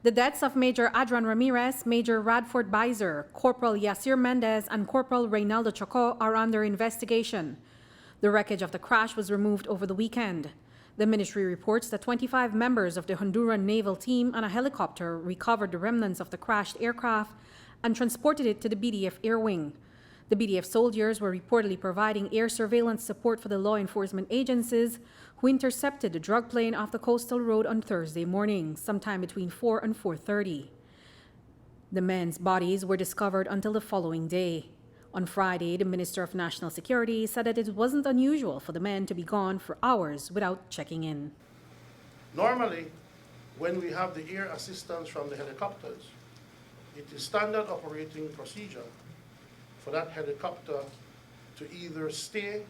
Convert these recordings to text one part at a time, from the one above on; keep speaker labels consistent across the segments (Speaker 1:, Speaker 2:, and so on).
Speaker 1: The deaths of Major Adrian Ramirez, Major Radford Bizer, Corporal Yasir Mendez, and Corporal Reynaldo Choco are under investigation. The wreckage of the crash was removed over the weekend. The ministry reports that 25 members of the Honduran naval team and a helicopter recovered the remnants of the crashed aircraft and transported it to the B.D.F air wing. The B.D.F soldiers were reportedly providing air surveillance support for the law enforcement agencies who intercepted the drug plane off the coastal road on Thursday morning, sometime between 4 and 4:30. The men's bodies were discovered until the following day. On Friday, the Minister of National Security said that it wasn't unusual for the men to be gone for hours without checking in.
Speaker 2: Normally, when we have the air assistance from the helicopters, it is standard operating procedure for that helicopter to either stay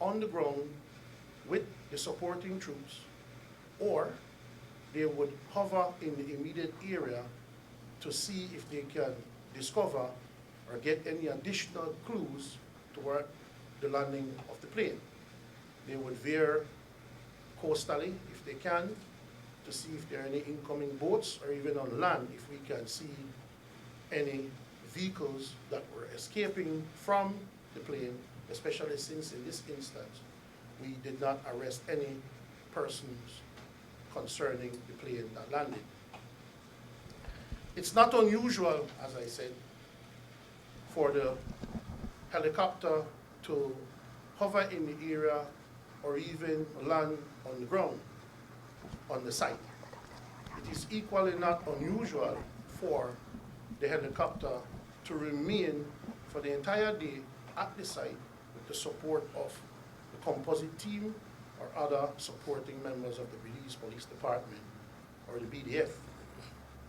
Speaker 2: on the ground with the supporting troops, or they would hover in the immediate area to see if they can discover or get any additional clues toward the landing of the plane. They would veer coastally if they can to see if there are any incoming boats, or even on land if we can see any vehicles that were escaping from the plane, especially since in this instance we did not arrest any persons concerning the plane that landed. It's not unusual, as I said, for the helicopter to hover in the area or even land on the ground on the site. It is equally not unusual for the helicopter to remain for the entire day at the site with the support of the composite team or other supporting members of the Belize Police Department or the B.D.F.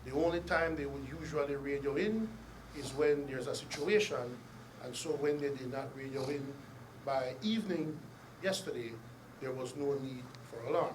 Speaker 2: The only time they would usually radio in is when there's a situation, and so when they did not radio in by evening yesterday, there was no need for alarm.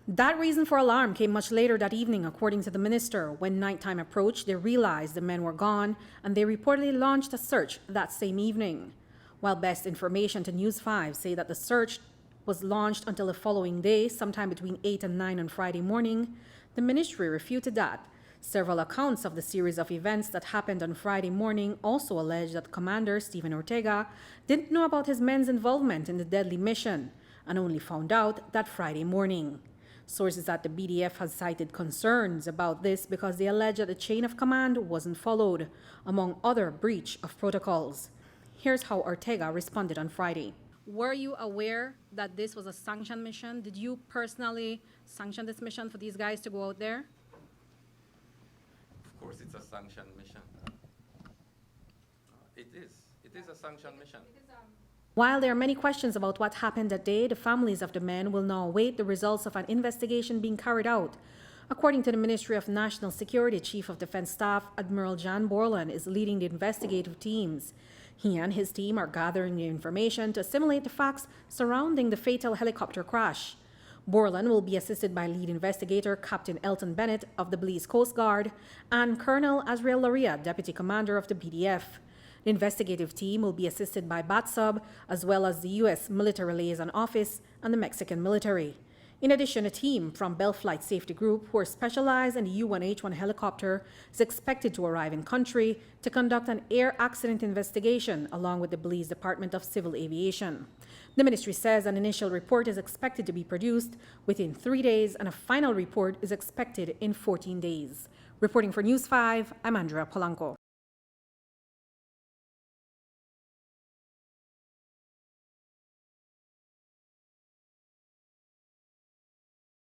Speaker 1: That reason for alarm came much later that evening, according to the minister. When nighttime approached, they realized the men were gone, and they reportedly launched a search that same evening. While best information to News 5 say that the search was launched until the following day, sometime between 8 and 9 on Friday morning, the ministry refuted that. Several accounts of the series of events that happened on Friday morning also allege that Commander Stephen Ortega didn't know about his men's involvement in the deadly mission and only found out that Friday morning. Sources at the B.D.F have cited concerns about this because they allege that the chain of command wasn't followed, among other breach of protocols. Here's how Ortega responded on Friday. Were you aware that this was a sanctioned mission? Did you personally sanction this mission for these guys to go out there?
Speaker 3: Of course, it's a sanctioned mission. It is a sanctioned mission.
Speaker 1: While there are many questions about what happened that day, the families of the men will now await the results of an investigation being carried out. According to the Ministry of National Security, Chief of Defense Staff Admiral John Borland is leading the investigative teams. He and his team are gathering the information to assimilate the facts surrounding the fatal helicopter crash. Borland will be assisted by lead investigator Captain Elton Bennett of the Belize Coast Guard and Colonel Azrael Laria, Deputy Commander of the B.D.F. The investigative team will be assisted by BATSUB, as well as the U.S. Military Liaison Office and the Mexican military. In addition, a team from Bell Flight Safety Group, who are specialized in the U-1H-1 helicopter, is expected to arrive in country to conduct an air accident investigation along with the Belize Department of Civil Aviation. The ministry says an initial report is expected to be produced within 3 days and a final report is expected in 14 days. Reporting for News 5, I'm Andrea Polanco.